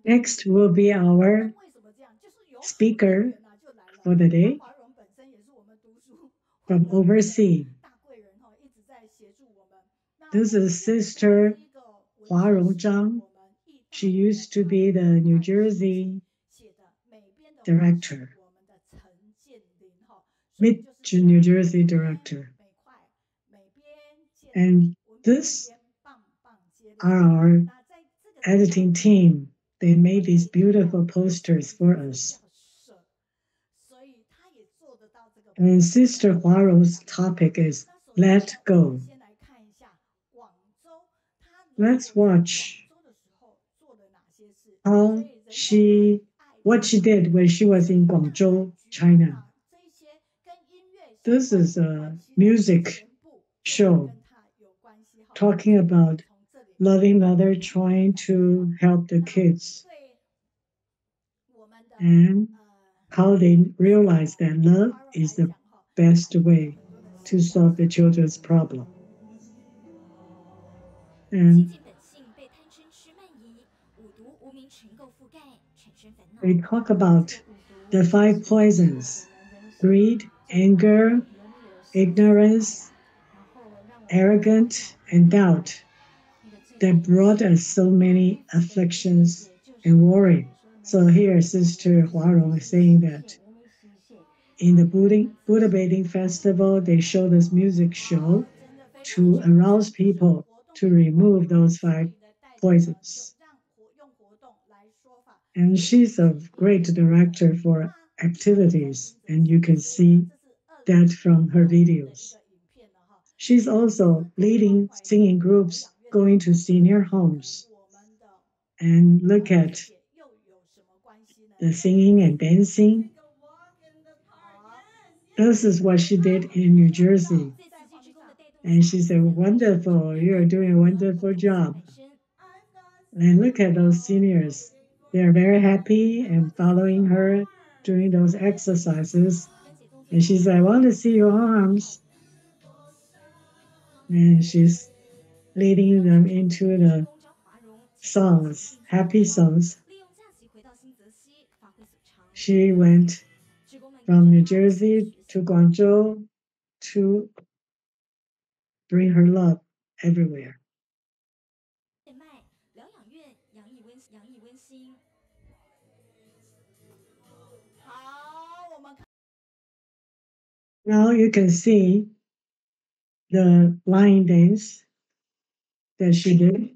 Next will be our speaker for the day from overseas. This is Sister Huarong Zhang. She used to be the New Jersey director, mid New Jersey director. And this are our editing team. They made these beautiful posters for us. And Sister Huarong's topic is Let Go. Let's watch what she did when she was in Guangzhou, China. This is a music show talking about loving mother trying to help the kids and how they realize that love is the best way to solve the children's problem. And we talk about the 5 poisons: greed, anger, ignorance, arrogance, and doubt that brought us so many afflictions and worry. So here, Sister Huarong is saying that in the Buddha bathing festival, they show this music show to arouse people to remove those 5 poisons. And she's a great director for activities, and you can see that from her videos. She's also leading singing groups going to senior homes. And look at the singing and dancing. This is what she did in New Jersey. And she said, wonderful, you're doing a wonderful job. And look at those seniors. They're very happy and following her doing those exercises. And she said, I want to see your arms. And she's leading them into the songs, happy songs. She went from New Jersey to Guangzhou to bring her love everywhere. Now you can see the line dance that she did.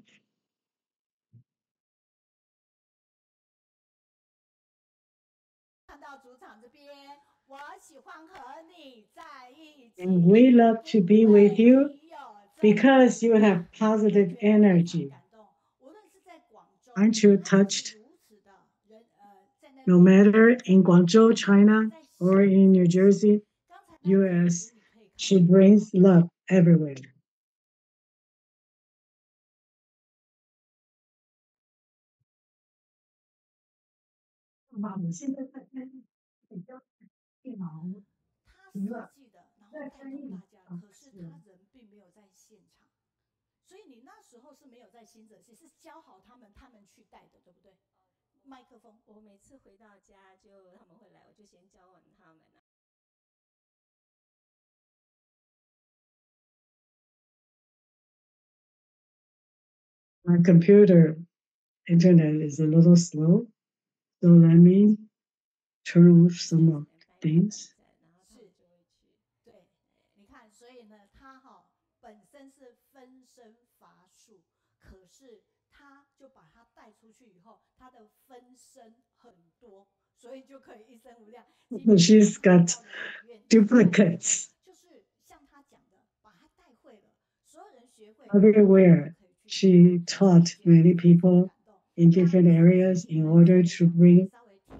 And we love to be with you because you have positive energy. Aren't you touched? No matter in Guangzhou, China, or in New Jersey, US, she brings love everywhere. My computer internet is a little slow, so let me turn off some of the things. She's got duplicates everywhere. She taught many people in different areas in order to bring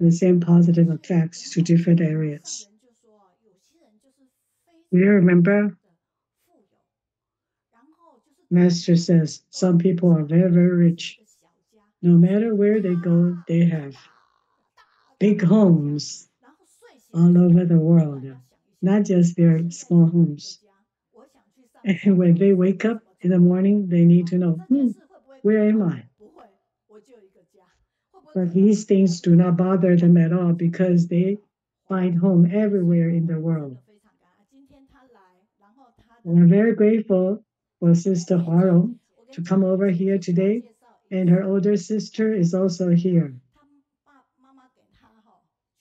the same positive effects to different areas. Do you remember? Master says some people are very, very rich. No matter where they go, they have big homes all over the world. not just their small homes. And when they wake up in the morning, they need to know, where am I? 会不会可能 But these things do not bother them at all because they 华 find 人？home 所以 everywhere in the 我真 world. 的非常感恩，今天他来，然后他 And I'm 的 very grateful for Sister 姐姐，Huarong 我跟 to 你 come 讲， over 姐 here 姐就要 today, 介绍一 and her 下 older 我 sister 的 is 女 also 儿， here. 她妈妈给她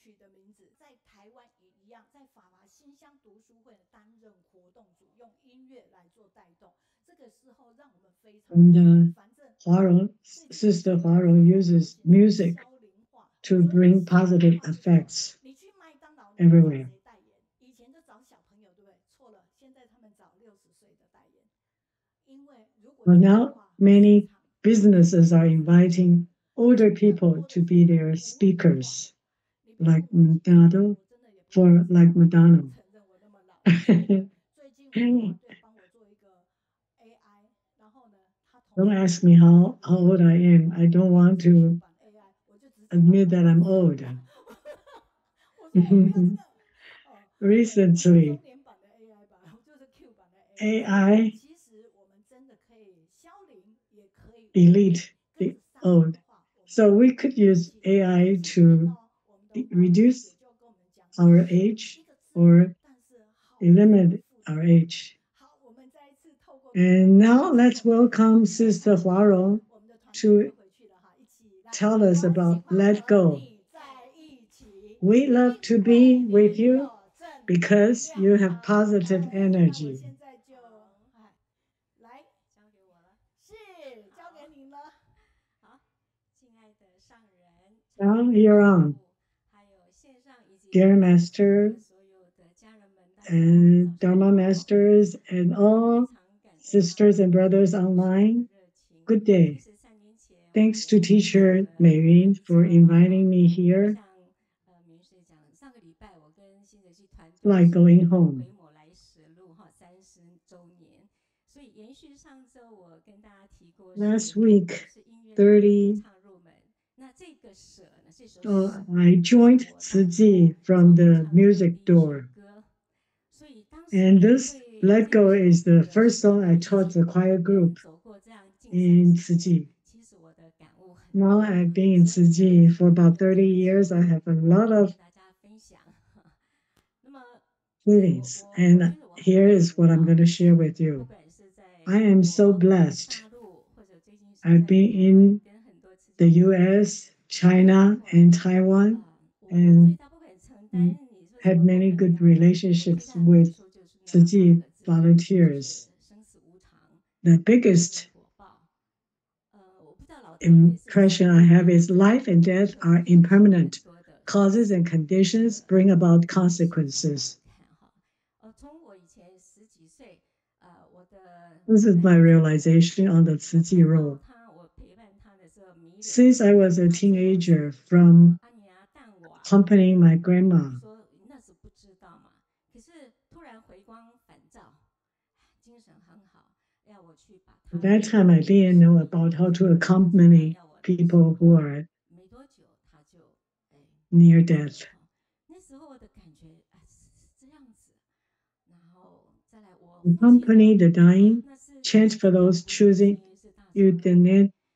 取的名字，在台湾也一样，在法华新乡读书会担任活动组，用音乐来做带动。这个时候让我们非常 And 感恩。反正 Huarong, 最近 Sister 我们 Huarong 在做的 uses 事情是 music 消龄化， to 所以 bring 消龄 positive 化是什么？ effects 你去麦当劳，你会找 everywhere. 谁代言？以前就找小朋友，对不对？错了，现在他们找60岁的代言。因为如果 Well, 这样的 now 话，市 many 场就会 businesses 非 are 常的大。 inviting 而且 older 更 people 多的 to 是 be 什么？ their 国际化。 speakers, 你别 like 问我几岁， McDonald 我真的也不想 for 知 like 道，我也不 McDonald. 承认我那么老。是因为最近我的团队帮我做一个 AI， 然后呢，他同 Don't 时也 ask 要 me 介 how, 绍我 how 的 old I am. I don't 第一 want 只 Q to 版 AI， 我就直接把 admit 它 that 名 I'm 字说 old. 掉。我说我不要这个。对，不是中 Recently, 年版的 AI 版，就是 Q 版的 AI。所以 AI 其实我们真的可以消龄，也可以晚年 elite 跟 the 着上来 old. 的话，我们 So 就 we 可 could 以年 use 轻。AI 今天 to 呢，我们的华荣师 reduce 姐就跟我们讲 our 10， age 一个字， or 但是好丰 eliminate 富的 our 内容。 age. 好，我们再一次透过团长 And 跟我 now 们 let's 说，welcome 音乐 Sister 开始了， Huarong 我们的团队就 to 回去了哈，一起来， tell us 我喜 about 欢 Let 和 Go. 你在一起，We love 因 to 为 be with 你 you 有正能 because 量。 you have 好， positive 那我 energy. 现在就哎来， 交给我了。是交给您了。好，敬爱的上人、Now 长 you're 师 on, 傅，还有线上以及 dear 线上 Master 的所有的家人们，大家早 and 上 Dharma 好。 Masters and 非 all 常感恩 sisters and 大 brothers 家对师父 online. 的热情。Good 其 day. 实3年前我 Thanks 也 to 进行 teacher 了 Mayrin 推 for 销嘛， inviting me 就 here. 像明师讲，上个礼拜我跟新泽系团队 Like 是 going 回 home. 抹来实录哈30周年，所以延续上周我跟大家提过 Last 是 week, 是音乐歌 30, 唱入门。那这个舍呢是一首 oh, 舍， I 这是 joined 我当初 Tzu from 教会 the 唱的第 music 一首 door. 歌，所以当时 And 呢 this 会 Let 这个 Go 首 is 这 the 个 first 舍 song 的 I 以 taught the 前 choir 跟 group 走过这样近 in 30年， Tzu. 其实我的感悟很 Now 多， I've been in 所以在 Tzu 今 for 天的 about 这 30 个机 years. I 会 have a lot 跟 of 大家分享。那么 feelings, 我 and 觉得我很 here 幸 is 福 what I'm 哈， going to 就 share 是 with 不 you. 管是在 I 中 am so 国 blessed. 大陆，或者最近是 I've 在 been 台湾 in 跟很多慈济 the 弟子 US, 分享 China, 过 and 来， Taiwan, 我最 and 大不可承担，你说怎 had 么不 many 分 good 享呢？我最 relationships 大的感 with 受就是那 Tzu 8个字，就 volunteers. 是生死无常， The 因缘 biggest 果报。我不知道老天爷是不是 impression I 为 have 了 is 这个 life and 功 death 课 are 设很 impermanent. 多的生 Causes 死 and 的 conditions bring about 因素在那 consequences. 看哈。从我以前10几岁，我的 This is 奶 my 奶祖， realization on the 我 Tzu 看到 road. 她，我陪伴她的时候迷人， Since I was a 她最后 teenager 是说 from 阿娘淡瓦， accompanying my 我 grandma, 说那时不知道嘛，可是突然回光返照，精神很好，要我去把 at 她 that 接 time I 回 didn't 生 know 命 about 里 how 面， to 她常常 accompany 要我来守 people who 候， are 没多久她就离 near 走 death. 哈。那时候的感觉是这样子，然后再来我父亲 Accompany 呢， the dying, 那是真 chant 的 for 是了 those 不起，是 choosing 因为是大长老，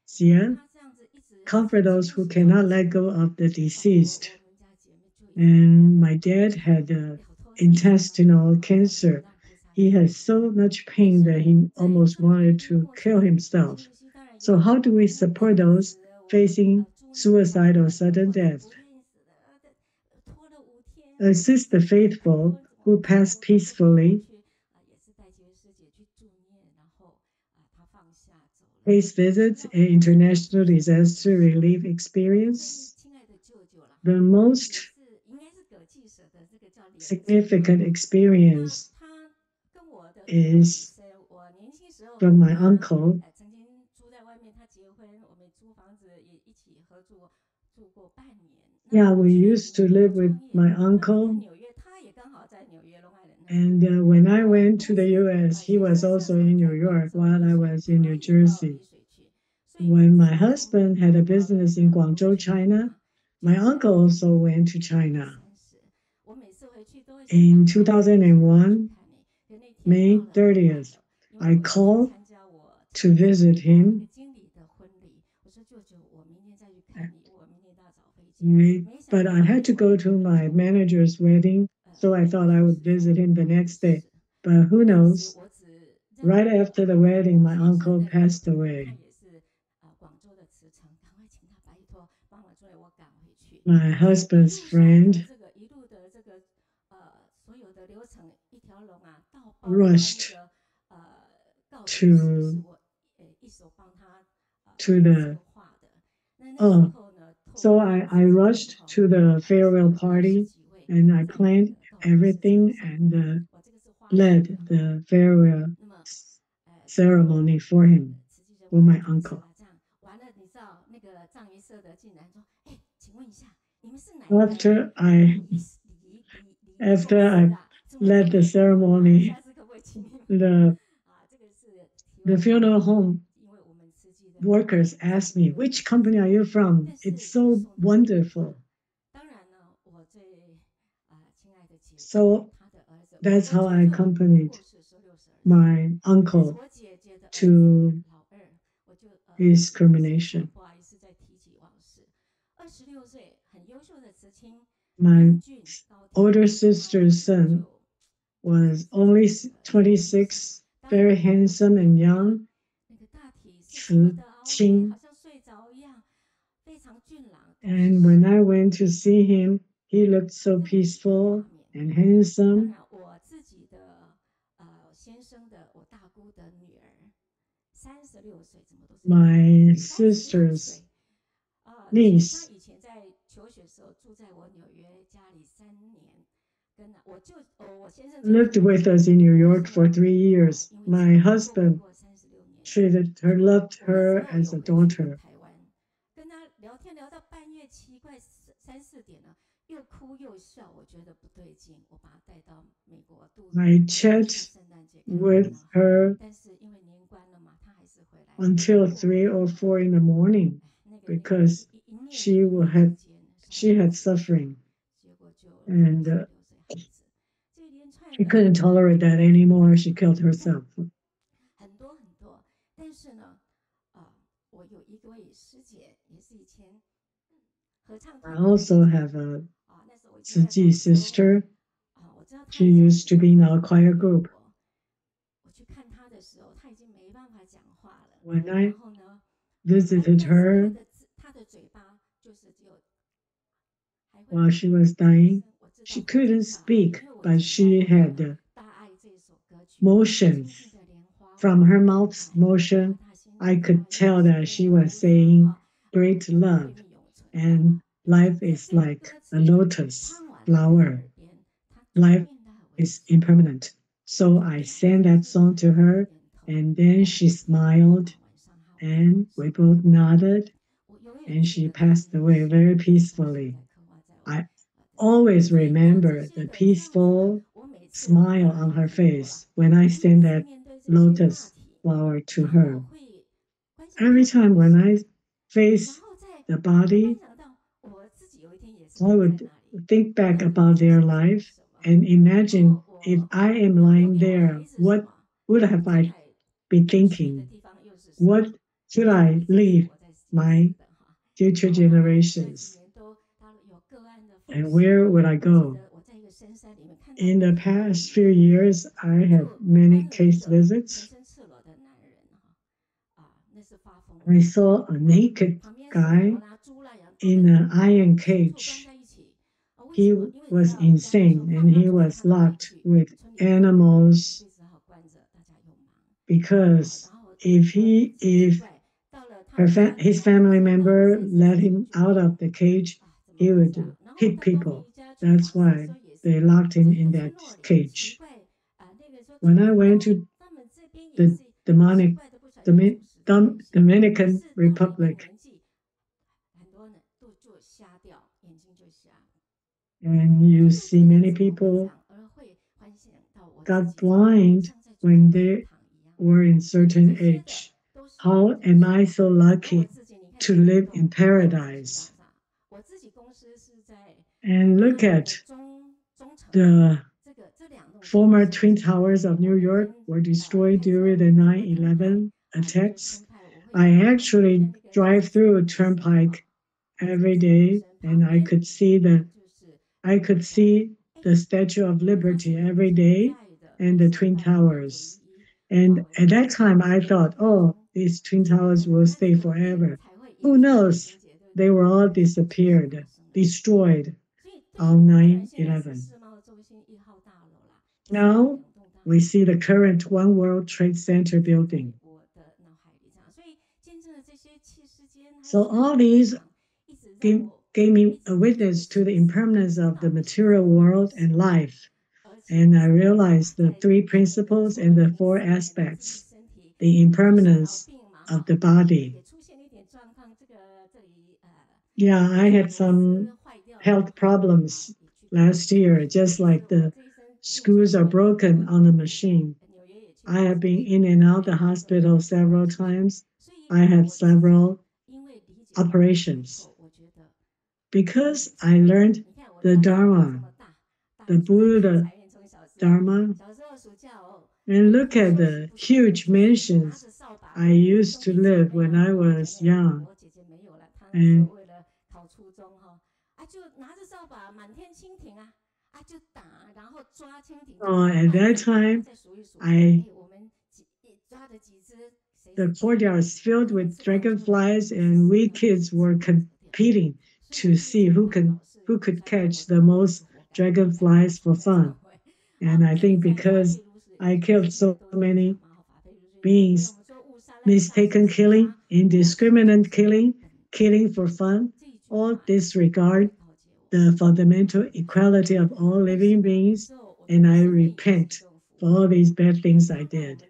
所以 euthanasia, 他这样子一直 comfort 几 those 乎 who 是到 cannot 死 let go of the 我 deceased. 我们家姐妹就一直跟他 And 讲 my 说， dad 他 had 了脱生死的 intestinal 这样子 cancer. 让菩萨 He 来 had 接。 so much 可 pain 是， that he 在 almost 这么的 wanted 一个 to 过 kill 程， himself. 新泽西当然也 So 有 how do we 那 support 样 those 子，我 facing 住院2 suicide or 年， sudden 或是 death? 不愿意死的，拖了5天，或者 Assist the 4天，拜托 faithful 怎么 who 办？ pass 我都不敢，我 peacefully, 去也是带几位师姐去助念，然后他放下走了。 pays 可是 visits, 那 and 不是我 international 最想的 disaster 事。 relief 我最 experience. 亲爱的舅舅了 The 哈， most 也是应该是葛记舍的，这个叫莲姐嘛。 significant 那 experience 他跟我的缘分很 is 深。我年轻时候 from 跟 my 他 uncle. 曾经住在外面，他结婚，我们租房子也一起合住，住过半年。那 Yeah, 我 we 去 used to 美国 live with 创业， my 他人在 uncle. 纽约，他也刚好在纽约 Long Island 那里。 And when I went 我 to the 是 US, he 先 was 生 also 设 in 厂 New 在广 York 州 while 丽 I 水， was in 他 New 也到 Jersey. 丽水去，所以每 When 次 my 我从美 husband 国 had a 跑了 business in 很多 Guangzhou, 圈 China, 哈， my 加起来 uncle 我 also went to 快 China. 30。我每次回去都 In 2001, May 30th, I called to visit him, but I had to go to my manager's wedding, so I thought I would visit him the next day. But who knows? Right after the wedding, my uncle passed away. My husband's friend rushed to the oh, so I rushed to the farewell party and I planned everything and led the farewell ceremony for him, for my uncle. 完了，你知道那个藏仪社的竟然说：“哎，请问一下，你们是哪一个 After I 公 after 司 I 的、啊？怎么这 led 么 the 有礼貌啊？下 ceremony, 次可不可以请你们？the 啊，这个是题 the 外话，funeral home 因为我们慈济的 workers asked me, "Which company are you from? 但 It's 是就 so 说明 wonderful." 当然呢，我最亲爱的姐姐， So 她的儿子，我 that's 我 how 舅 I 舅 accompanied 过世的时候62岁， my 但是 uncle 我姐姐的儿子 to 老二，我就这 his 是 cremation. 不好意思再提起往事。26岁很优秀的慈青， My 英俊高挑， older 结果他儿 sister's 子 son 就 was only 26, 当然 very 我们 handsome 看 and 他 young, 那个大体是这么 Zi 的 OK， 好 Qing. 像睡着一样，非常俊朗，都是 And 实 when 话。 I went to see him, he looked so 那个是一个 peaceful 画面。 and 当 handsome. 然，我自己的先生的我大姑的女儿，36岁，怎么都是女儿 My ，32 sister's 岁。其实他 niece 以前在求学的时候住在我纽约家里3年，跟我先生最 lived 疼爱 with 他， us in New 但 York 是 for 呢，3 years. 因为 My 情共 husband 过36 年， loved 我那时 her 候 as 有 a 回去 daughter. 台湾，跟他聊天聊到半夜奇怪3、4点了，又哭又笑，我觉得不对劲，我把他带到美国度 I 过一下 chat 圣诞节，看热 with 闹。 her 但是因为年关了嘛，他还是回来 until 过 3 or 年。 4 in the morning 那个 because 一念 she 一 will 念 have 之间， she 3 had 4 suffering 结果就一 and 个16岁孩子，这一连串 she 的 couldn't tolerate that anymore. She killed herself. 很多很多。但是呢，我有一位师姐，也是以前合唱 I 团的 also 团长 have a 那时候我已经在 Tzu 广州 sister. 我知道她 She 也在 used to 美 be in 国 our choir group. 我去看她的时候，她已经没办法讲话了。 When 然 I 后呢，visited 但是 her 她的嘴巴就是只有还会 while she was 讲一 dying, 声，我知道 she 她在 couldn't 唱， speak, 因为我 but 以前教 she 过的 had 大爱这首歌曲， motions 静静的莲花 from 湖， her mouth's 大 motion. 大心 I 大 could 愿 tell 是 that she 无 was 上 saying 哈 great 我 love 慧命永存的 and life is 这 like 歌 a 词 lotus 唱完了在 flower. 耳边，她转 Life 变的很微 is 笑， impermanent. So 就 I 点 sang that 是 song to 点 her 头， and then 当 she 然是 smiled 晚上好， and we both nodded 我永远 and 记 she 得她 passed 那个 away 笑 very 容，现 peacefully. 在刻画在我 I 的心。 always 所以当这 remember 些 the 的这样子的， peaceful 我每次 smile 当然 on 也 her 很多啦， face when I 我每 sent 次 that 面对这些大 lotus 体， flower to 然后 her. 我会观想 Every 看到 time 的 when 是， I 然 face 后再 the 会观 body, 想到我自己有一天也是 I 躺在 would 那里， think 那 back 可能 about 就是 their 讲 life 什么。 and 然 imagine 后 if 我 I am 要留 lying 给我 there, 孩子什 what 么， would 我 have 将 I 来 be 去的 thinking? 地方又是什么？ What should 这个 I 已经是 leave 我在解释 my 的哈。 future 然后当然这几 generations? 年都他有个案的奉 And 献 where would I 我记 go? 得我在一个深山里面看到 In 一 the 个坟墓里 past few 面， years, I had 就 many 关了一 case 个全 visits. 身赤裸的男人那是发疯了。 I saw a 那 naked 旁边是牛 guy 啦、猪啦、羊，都 in 跟 an 那个 iron 牲畜关 cage. 在一起。为 He 什么？因为只 was 要家里说 insane 放 and 他 he 出去， was 他就回 locked 去， with 村里的人 animals 就只好关着，大家又忙。 because 然后 if 说奇 if 怪，到了他们家里 his 头，他 family 只要到了 member 30岁 let him 就 out 没 of 了。 the cage, 怎么 he 会这样？ would 然后 hit 到东 people. 尼家去 That's 访视的时 why 候也 they 是， locked 在 him 一 in 个 that 村落里，奇 cage. 怪那个说 When 村 I 民 went 都 to 他们这边也 the 是有奇 demonic 怪的，不晓得有主食的现象。可 Dominican 是到了一个 Republic 年纪，很多人都就瞎掉，眼睛就瞎。 and 我 you 就是 see 觉得 many 怎么会这 people 样，而会幻想到我自 got 己 blind 像在住在 when 天 they 堂一样。 were in 所以 certain 这些的 age. 都是 How 我 am I so 那我 lucky 自己，你看 to 几感 live 动， in 在我自己 paradise? 道上，我自己公司是在 And 巴 look 黎的 at 中城， the former Twin Towers of New York were destroyed during the 9/11 attacks. I actually drive through a turnpike every day, and I could see the Statue of Liberty every day and the Twin Towers. And at that time, I thought, oh, these Twin Towers will stay forever. Who knows? They were all disappeared, destroyed on 9/11. Now we see the current One World Trade Center building. So all these gave me a witness to the impermanence of the material world and life. And I realized the three principles and the four aspects, the impermanence of the body. Yeah, I had some health problems last year, just like the screws are broken on the machine. I have been in and out the hospital several times. I had several operations because I learned the Dharma, the Buddha Dharma, and look at the huge mansions I used to live when I was young. And at that time, I the courtyard is filled with dragonflies, and we kids were competing to see who could catch the most dragonflies for fun. And I think because I killed so many beings, mistaken killing, indiscriminate killing, killing for fun, all disregard the fundamental equality of all living beings, and I repent for all these bad things I did.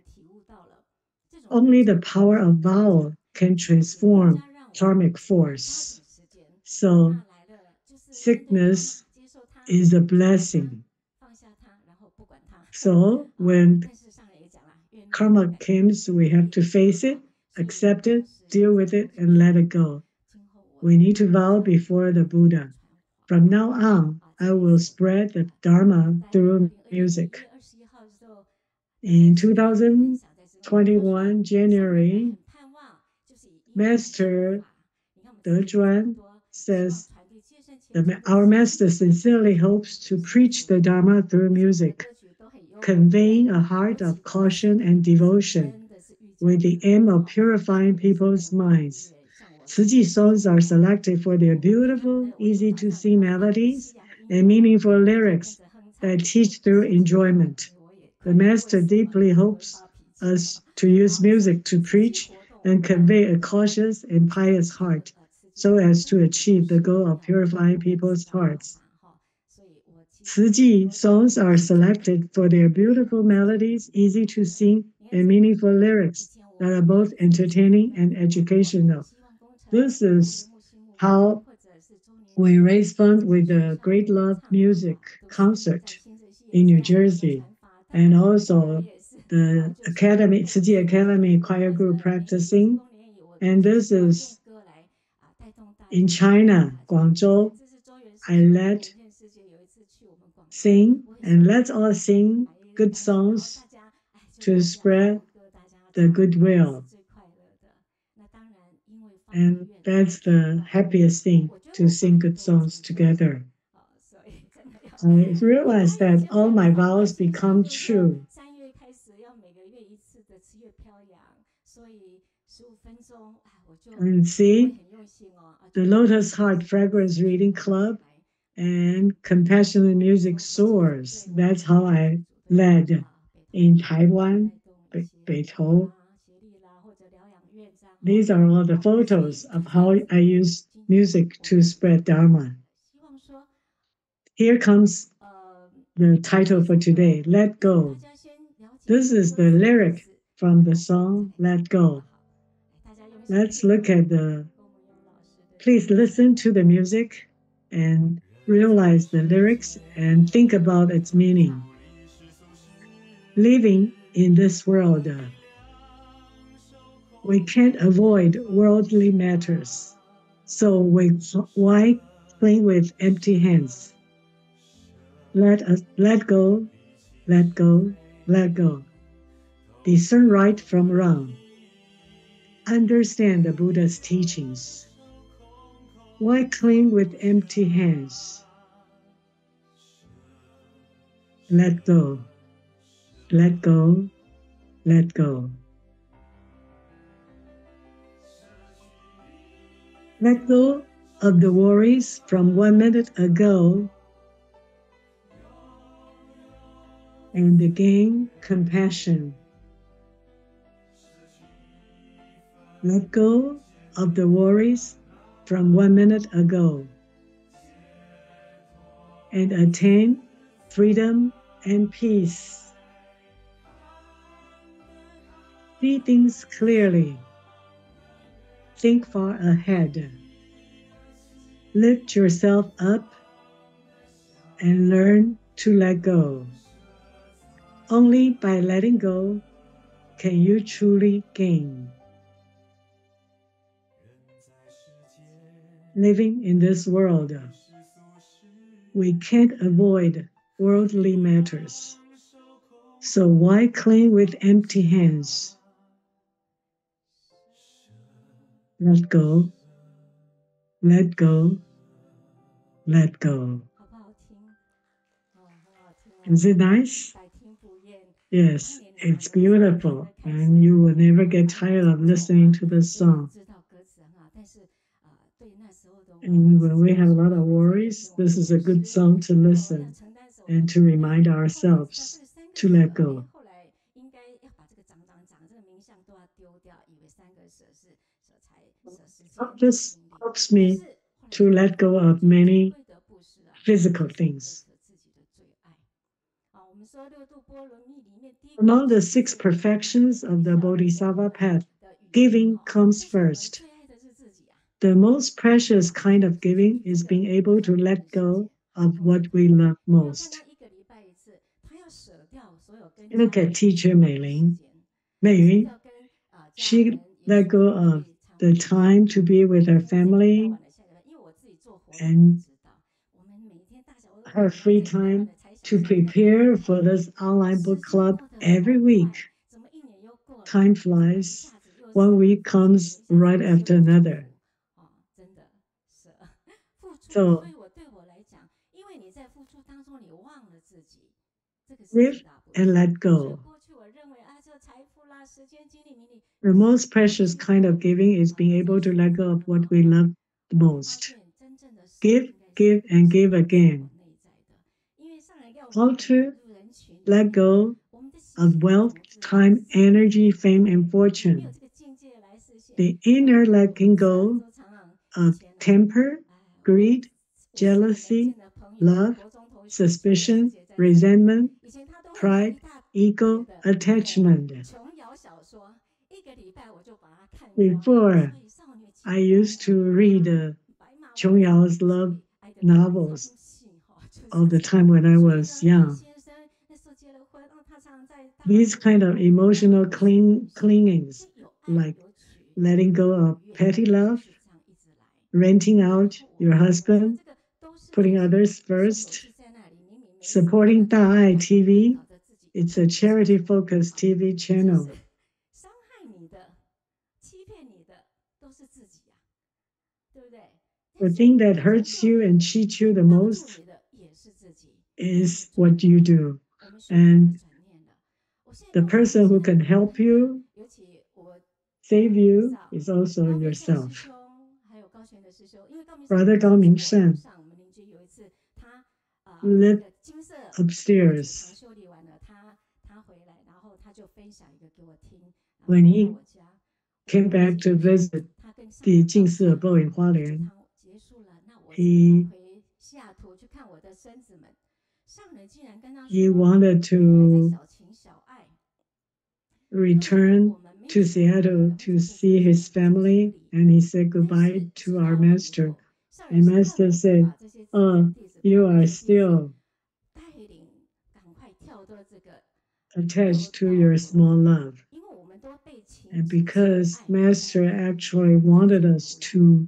Only the power of vow can transform karmic force. So sickness is a blessing. So when karma comes, we have to face it, accept it, deal with it, and let it go. We need to vow before the Buddha. From now on, I will spread the Dharma through music. In 2021, January, Master Dezhuan says our master sincerely hopes to preach the Dharma through music, conveying a heart of caution and devotion with the aim of purifying people's minds. Ciji songs are selected for their beautiful, easy to sing melodies and meaningful lyrics that teach through enjoyment. The Master deeply hopes us to use music to preach and convey a cautious and pious heart so as to achieve the goal of purifying people's hearts. Ciji songs are selected for their beautiful melodies, easy to sing, and meaningful lyrics that are both entertaining and educational. This is how we raise funds with the Great Love Music concert in New Jersey, and also the Academy, Ciji Academy Choir Group practicing. And this is in China, Guangzhou. I led sing, and let's all sing good songs to spread the goodwill. And that's the happiest thing, to sing good songs together. I realized that all my vows become true. And see, the Lotus Heart Fragrance Reading Club and Compassionate Music Soars. That's how I led in Taiwan, Beitou. These are all the photos of how I use music to spread Dharma. Here comes the title for today, Let Go. This is the lyric from the song Let Go. Let's look at please listen to the music and realize the lyrics and think about its meaning. Living in this world, we can't avoid worldly matters. So why cling with empty hands? Let go let go, let go. Discern right from wrong. Understand the Buddha's teachings. Why cling with empty hands? Let go, let go, let go. Let go of the worries from 1 minute ago and gain compassion. Let go of the worries from 1 minute ago and attain freedom and peace. See things clearly. Think far ahead. Lift yourself up and learn to let go. Only by letting go can you truly gain. Living in this world, we can't avoid worldly matters. So why cling with empty hands? Let go, let go, let go. Is it nice? Yes, it's beautiful, and you will never get tired of listening to this song. And when we have a lot of worries, this is a good song to listen and to remind ourselves to let go. This helps me to let go of many physical things. Among the six perfections of the Bodhisattva path, giving comes first. The most precious kind of giving is being able to let go of what we love most. Look at teacher Mei Yun. She let go of the time to be with her family and her free time to prepare for this online book club every week. Time flies. 1 week comes right after another. So live and let go. The most precious kind of giving is being able to let go of what we love the most. Give, give, and give again. How to let go of wealth, time, energy, fame, and fortune. The inner letting go of temper, greed, jealousy, love, suspicion, resentment, pride, ego, attachment. Before, I used to read Chong Yao's love novels all the time when I was young. These kind of emotional clingings, like letting go of petty love, renting out your husband, putting others first, supporting Da'ai TV. It's a charity-focused TV channel. The thing that hurts you and cheats you the most is what you do. And the person who can help you, save you, is also yourself. Brother Gao Mingshan lived upstairs. When he came back to visit the Jingsi Abode in Huarong, he wanted to return to Seattle to see his family, and he said goodbye to our master. And master said, "Oh, you are still attached to your small love." And because master actually wanted us to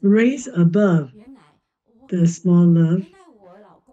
raise above the small love,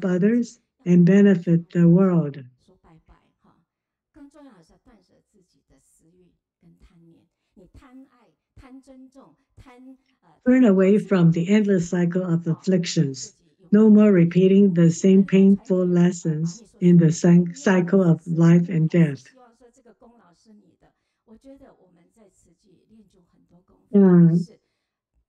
help others and benefit the world. 说拜拜哈，更重要的是要断舍自己 Turn away from the endless cycle of afflictions. No more repeating the same painful lessons in the cycle of life and death. 我觉得我们在慈济练就很多功夫，Yeah, 是要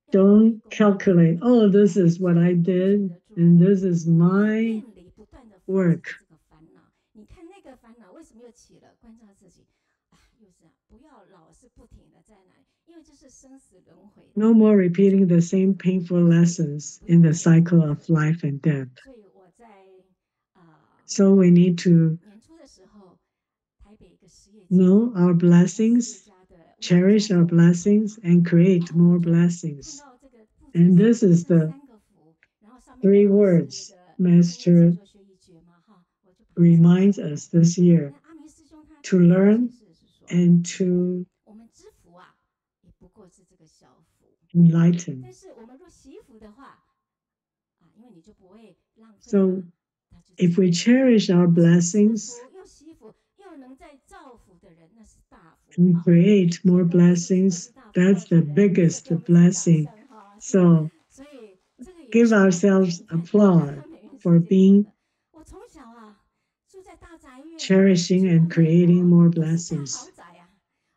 回 don't 功的。calculate, oh, this is what I did, and this is 要 my 远离不断的发生 work. 这个烦恼。你看那个烦恼为什么又起了？关照自己，啊，又是啊，不要老是不停的在那里，因为这是生死轮回的。No more repeating the same painful lessons in the cycle of life and death. 所以我在So we need to 年初的时候，台北一个实业家， know our 实业 blessings, 家的 cherish our blessings, and create more 看 blessings. 到这个父子 And 手 this is 这 the 三个福，然后上面 three 刚好是那 words 个因为 Master 制作学艺诀嘛，哈，我就把它找 reminds 出来。 us this year 那阿明师兄他 to 解 learn 释是说， and to 我们知福啊，也不过是这个小福， enlighten. 但是我们若惜福的话，啊，因为你就不会浪费 So 嘛，那就 if we 造福。 cherish our 那是知 blessings 福又惜福又能在造福的人，那是大福 and 啊！ create 所以 more 各位是不是都 blessings, 是大福 that's 报的 the 人？记得 biggest 给我们一个掌 blessing. 声哈！是， So 所以这个也 give 是我们 ourselves 你看 applause 美云 for 师姐讲 being 的，我从小啊住在大宅院， cherishing 住在 and 美 creating 国 more 都是大 blessings. 豪宅啊！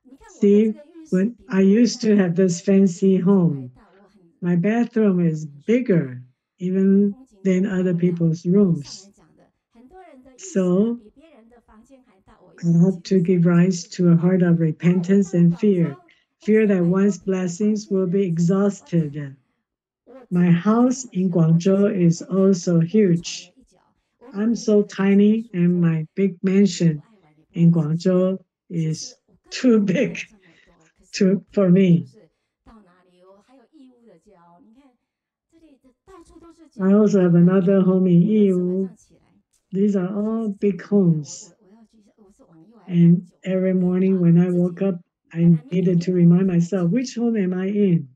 你看我的这 See, 个浴室 when 比 I 别人 used 家 to 的 have this 比 fancy 房子还 home, 大，我很 my bathroom 很 is 很舒服。 bigger 那 even 风景 than 多 other 漂亮！ people's 跟上 rooms. 人讲的，很多人的浴室啊 So 比别人的房间还大，我 I 用 hope 几 to 个 give 手 rise 指 to a 啊。 heart of 然后我 repentance 到 and 广 fear, 州，我 fear that 300多 one's 平的房 blessings 间 will 的 be 我才 exhausted. 我自 My 己房这 house 么 in 小，我只是 Guangzhou 我 is 在这里 also 面床 huge. 了一角，我 I'm 另 so 外一个就是在 tiny, 苏 and 州， my big 所以我不 mansion 爱玩，也不 in 爱自己。 Guangzhou 其 is 实我根 too 本没有 big 这么多，可是我 to, for 偏偏就 me. 是到哪里，我还有义乌的家哦，你看这里的到处都是 I 家。 also 所以 have 刚才 another 讲的， home in 我有一次晚 Yiwu. 上起来， These are 其 all 实这 big 里面 homes. 我要去，我是往右还是往 And 左？ every morning 啊， when I 自 woke 己 up, 本 I 来明明 needed 很 to 晚 remind 就来 myself, 清 which 醒， home am I in?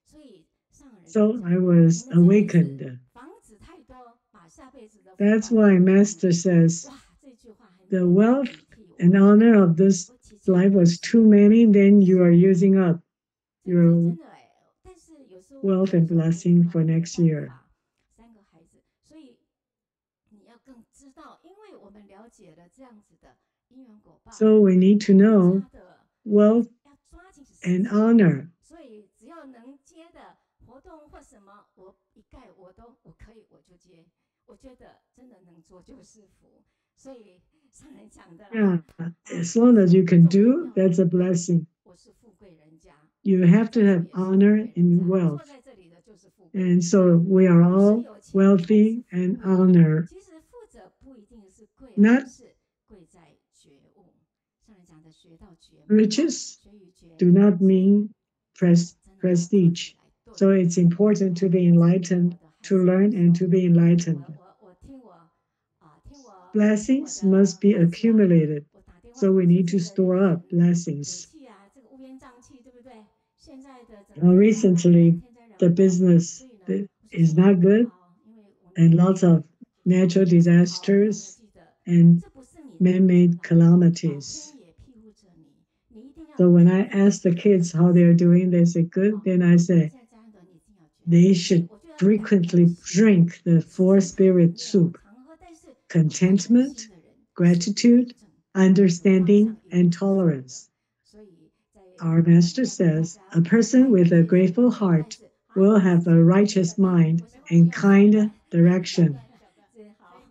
所以上人在 So 讲 I 的， was 你们这辈子 awakened. 房子太多，把下辈子的福 That's 报 why 留给我们。 Master says 哇，这句话很 the 很 wealth 警惕我。 and honor of this 我祈求 life 你 was 是 too many, then you are using up 真 your 真的哎，但是有时候我 wealth 伸 and 手不出 blessing 来， for 没有 next 办 year. 法。3个孩子，所以你要更知道，因为我们了解了这样子的因缘果报， So we need to 更 know 加的 wealth 要抓紧时 and 间。 honor. 所以只要能接的活动或什么，我一概我可以我就接。我觉得真的能做就是福。所以上人讲的啦， Yeah, as long as you can 重 do, 要 that's a 富贵， blessing. 我是富贵人家， You 你 have to 在座 have 也是富 honor 贵人 in 家， wealth. 坐在这里的就是富贵人 And 家， so we are 不是 all 有钱才是 wealthy 富 and 贵。 honor. 其实富者不一定是贵，而 Not 是贵在觉悟。上人讲的学到觉嘛， riches 学与觉， do not 所以 mean 真的要抓 prestige. 起来。对， So it's important to be 我 enlightened, 的孩 to 子 learn 说， and to be 我 enlightened. 听我听我 Blessings 的 must be 孩子啊， accumulated. 我打电话 So 回 we 去， need 这 to 个 store 人 up 很 blessings. 气啊，这个乌烟瘴气，对不对？现在的整个天下大乱， Recently, 天灾人 the 祸， business 所以呢， that 我说 is 现在 not 很不 good 好，因为我们 and lots of natural 不是好，但我们 disasters 记得 and 这不是你的 man-made 功劳，老 calamities. 天也庇护着你，你一定要 So 有 when 觉 I 悟的 ask the 心。 kids how they're doing, they say good. Then I 你 say 现在家人的你一定要觉悟， they 所以 should 我就要感恩 frequently 心。 drink the 时 four 间差很 spirit 多， soup: 常喝，但是有感恩 contentment, 心的人，心不 gratitude, 正，有方 understanding, 向，有 and 指向的。 tolerance. 所以在 Our master 要跟大 says 家 a person 慢 with 慢 a 接触， grateful 所以但 heart 是 will 时 have a 间有 righteous 点 mind 我先不 and 要说 kind 完，direction. 是好。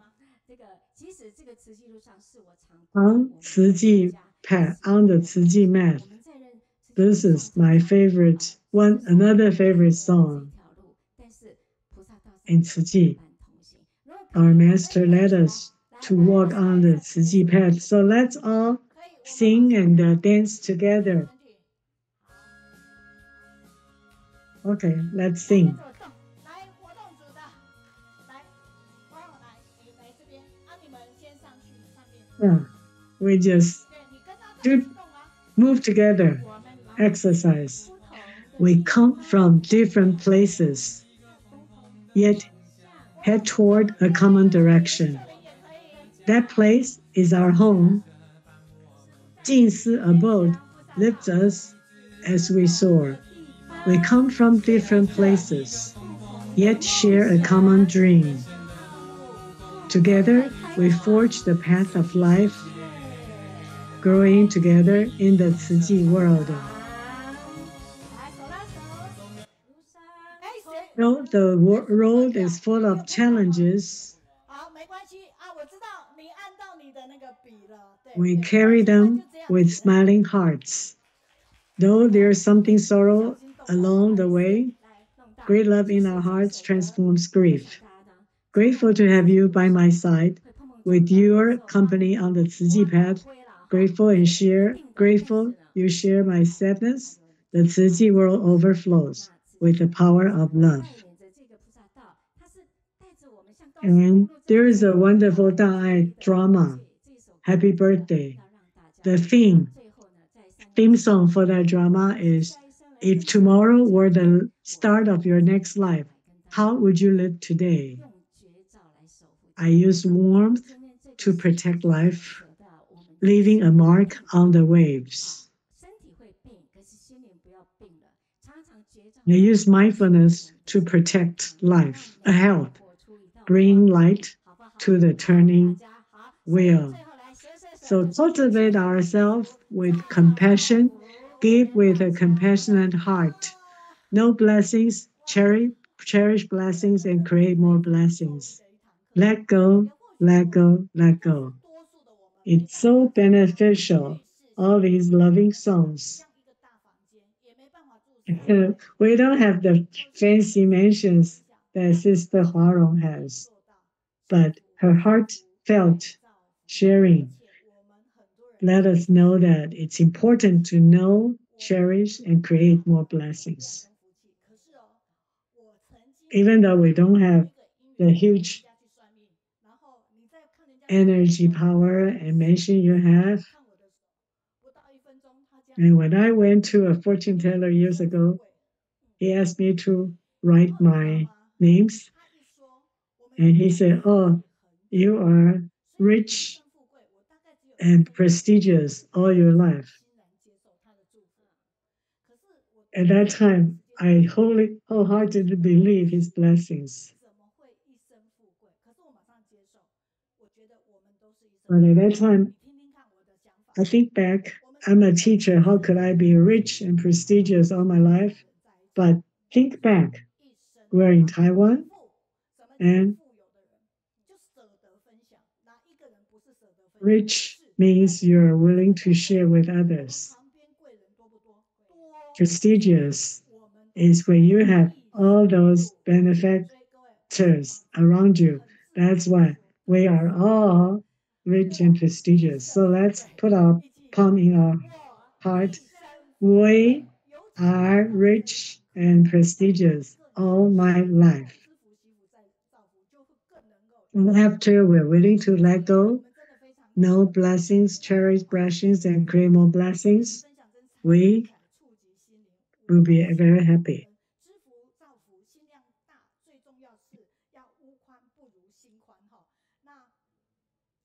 这个其实这个慈济路上是我常鼓励 On 我们的 Tsuji 大家 path, 喜 on 欢 the 我的 Tsuji 时候， mat, 我们在认慈济路 this 上 is 常 my 常 favorite 事 one, 实上 another 带 favorite 领我们这 song 条路，但是菩萨道上 in 有伴 Tsuji. 同行。如果可 Our 以，我们 master 一 led 起来， us 来， to 我们 walk 唱 on 一 the 首这 Tsuji 首， path. So let's all 可以，我们 sing 马上 and 来。 dance 可以， together. 没问题。 Okay, let's 大家 sing. 怎么动？来，活动组的，来，花荣来，你来这边，你们先上去上面。Yeah, we just 对，你跟他一起动啊。 move together, 我们来 exercise. 不同的 We 地 come 方， from different places, 不同的 yet 方向。 head toward a common direction. 这边也可以。 That place is our home, 静思 abode lift us as we soar. We come from different places, yet share a common dream. Together, we forge the path of life, growing together in the Ciji world. 来手拉手。哎，谁？Though the road is full of challenges, 好，没关系啊，我知道你按到你的那个笔了，对 we 对，没 carry 关系，那就 them 这样 with 子。smiling hearts. Though there's something 不小 sorrow 心动到，不 along 好 the 意思。 way, 来弄到， great love 这 in 是 our 这 hearts 首歌， transforms 我想 grief. 大家呢，真的 Grateful to 我 have 自己 you 有 by 时 my 候 side, 会碰碰撞 with 撞，有 your 时候发 company 现 on the 无 Tsuji 往不 path. 归了哈， Grateful 可 and 是一 share, 定的，但是 grateful 呢， you 我 share 们 my 看他 sadness. 就 The 知道 Tsuji 他 world 是 overflows 那慈济 with the 的 power 这 of 个 love. 带领着这个菩萨道，他是带着我们像高速公 And 路这样 there is 走， a 你知道 wonderful 吗？所 Da'ai 以的， drama, 这首歌 Happy 真的 Birthday. 要让大家 The 那 theme, 最后呢，在3月 theme 10 song 的时 for 候， that drama 我是 is 下一生来 if 分享 tomorrow 今 were 天 the 我 start 带 of 来 your 这 next 个 life, 来跟大 how 家 would you live today? 用绝招来守护 I 今天。 use warmth 今天这个 to 世界 protect 怎么 life, 舍得我们的 leaving 心 a 不 mark 病 on the 啊？ waves. 身体会病，可是心灵不要病了。常常绝招 I 怎么 use 守护我 mindfulness 们的 to 心， protect 让 life, 每 a 个人 health, 活出一道 bringing 光， light 好不好？ to the 好，大 turning 家好，所以 wheel. 最后来舌舌舌 So 就是先 cultivate 祝 ourselves 福， with 再造 compassion, 福， give 跟 with 大 a 家好， compassionate heart. No blessings, 哇， cherish 这 blessings 真 and 的是 create 非 more 常有收益 blessings. 的一堂课， Let go, 也或许 let 我 go, 应 let 该是 go. 多数的我们没 It's 办 so 法做到哈， beneficial, 遇事 all 先 these 处理 loving 好， songs. 像一个大房间也没办法住4个人， We don't have the 或是 fancy 分 mansions 享， that 让 Sister 每个人 Huarong 可以 has, 做到祝 but 福、 her 祝 heart 福、再 felt 造福，而 sharing 且我们很多人 let 其 us 实 know 是 that it's important to know, 我们 cherish, 没有 and 办法 create 得 more 到能量 blessings. 跟福气，可是哦，我曾经 Even though we 看 don't 某 have 一个姻 the 缘，跟人 huge 家去算命，然后你在看人家算命的 energy 时候，你 power 看 and mansion you have, 看我的手，不到1分钟，他这样 and 子， when I went to a fortune 你 teller 一 years 生富 ago, 贵， he asked me to 然 write 后你知道 my 吗？ names, 他一说，我们 and 已 he 经在 said, 这里 "Oh, 很久， you are 所以你一 rich 生富贵，我大概只有1 and 分钟的时间， prestigious all 我 your 就 life." 欣然接受他的祝福。可是我 At 在 that 这段 time, 时间 I 之后， wholeheartedly 真的 believe 不 his 是 blessings. 怎么会一生富贵？可是我马上接受，我觉得我们都是一生 But 富 at 贵。 that time, 你听听看我的想法， I think back, 我们 I'm 真 a 的可以 teacher. 一 How 生 could 这 I 样 be 子 rich 跟 and 台湾 prestigious 跟 all my 台湾 life? 人在一起， But 我 think 们 back, 一生 we're in 然后 Taiwan 富，什么叫做 and 富有的人？就舍得分享，哪一个人不是舍得分享？ rich 是，但 means 是 you're 什么 willing 叫 to 贵 share 人？ with 我们 others. 旁边贵人多不多？多，所以 Prestigious 我们都 is 是 when you have 一 all 生 those 富贵。所以各位，我想 benefactors 把这个 around you. 很自然 That's 的 why 说， we 很 are 自然的说， all 对 rich 不 and 对？一 prestigious. 生 So 富 let's 贵， put our 一起， palm in our 我 heart. 一生富贵， We 尤其 are 看到这一 rich 堂课， and 让每 prestigious 一个 all 人 my 心能够 life. 知福惜福再造福，就会更能够一 And 生富 after 贵。 we're willing to 所 let 以我 go, 们真的非常感 no 恩， blessings, 因为 cherish 花时 blessings, 间 and 跟 create more 你 blessings, 分享，真是太精 we 彩，触及心灵。 will 我 be 们心 very 感 happy. 恩，知福造福，心量大，最重要是要屋宽不如心宽哈。那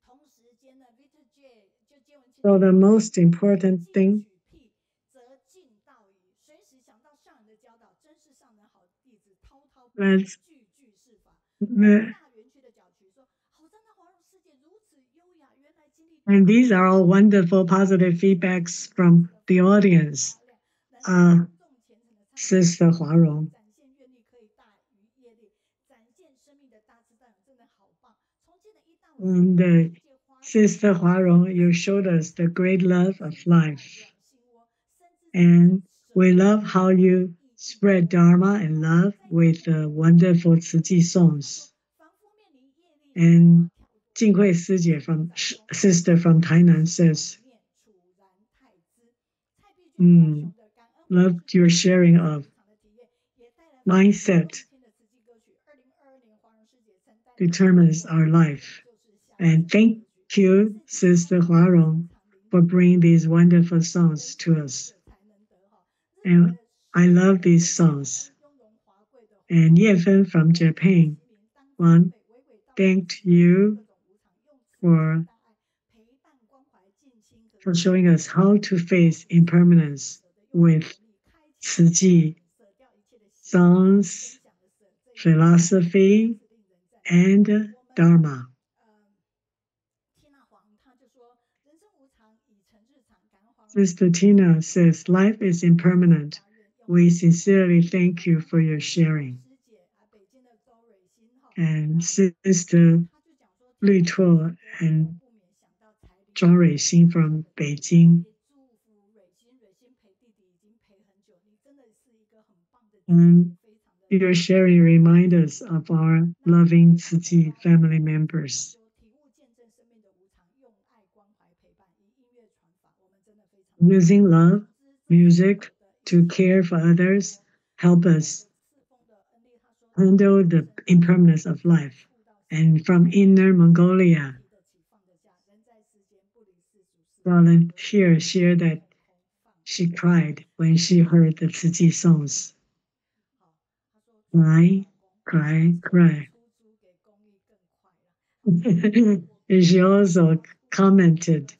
同时间呢，Victor J 就接文清 So 的 the 故 most 事，人 important 尽 thing 取辟，则近道矣。随时想到上人的教导，真是上人好弟子，滔滔不绝， is 句句是法。某大园区的角渠说：“好在那华容世界如此优雅，原来经历多 and 少 these are all 人 wonderful 生 positive 真是 feedbacks 如此 from 的 the 丰富 audience. 漂亮，能让 Uh, 听众虔诚的唱 Sister 出真理， Huarong. 展现愿力可以大于业力，展现生命的大智大勇，真的好棒！从今的一到五， And 世界花 Sister 莲 Huarong, you showed us the great love of 软 life. 心窝，深知自己 And 舍 we 得 love how 让 you 一 spread 多。 Dharma and 那 love 在这 with 个 the 过程中， wonderful 我 Tzu 听到他 songs. 说，仿佛面临业力无 And 法跳脱， Jinghui 世 Sije 间 from 在中， Sister 自 from 己 Tainan 想 says, 念楚然太知。蔡碧娟高雄的感恩华容世 loved 界 your 慈济 sharing 分 of 享场的体验，也带来非常 mindset 动听的慈济歌曲。2022年华容世界曾带来 determines 我 our 爱的 life. 就是下一 And 生的 thank 歌曲， you, 是今天 Sister 我们 Huarong, 现场聆 for 听的。 bringing these 日本 wonderful 人 songs 只 to 有 us. 舍才能得哈，日本 And 的 I 诗 love 人 these 都说感 songs. 恩雍容华贵的华 And 容世 Yefen 界， from 温柔的 Japan 其名当慈 one 悲，娓娓道来 thanked 慈悲，各 you 种无常，用慈悲 for 大爱陪伴关怀尽心，可 for showing us how to face impermanence with 慈济 songs, philosophy, and Dharma. Sister Tina says, life is impermanent. We sincerely thank you for your sharing. And Sister Lui Tuo and Zhang Ruixin from Beijing. And your sharing reminds us of our loving Tzu Chi family members. Using love, music to care for others, help us handle the impermanence of life. And from Inner Mongolia, volunteer shared that she cried when she heard the Tzu Chi songs. Cry, cry, cry. And she also complimented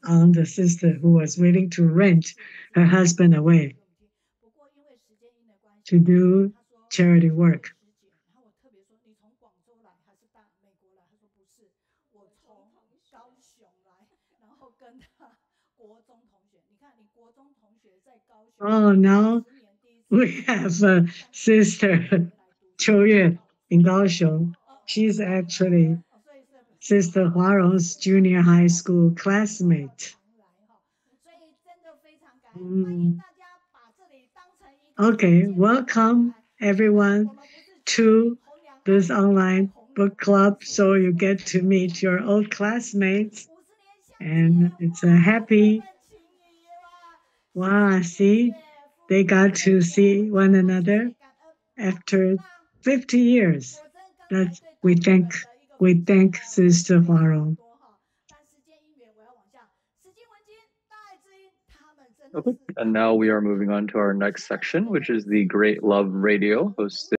on the sister who was willing to rent her husband away to do charity work. Oh, now we have a sister, Qiu Yue, in Kaohsiung. She's actually Sister Huarong's junior high school classmate. Mm. Okay, welcome everyone to this online book club so you get to meet your old classmates. And it's a happy, wow, see, they got to see one another after 50 years. That's we thank Sister Huarong. Okay, and now we are moving on to our next section, which is the Great Love Radio, hosted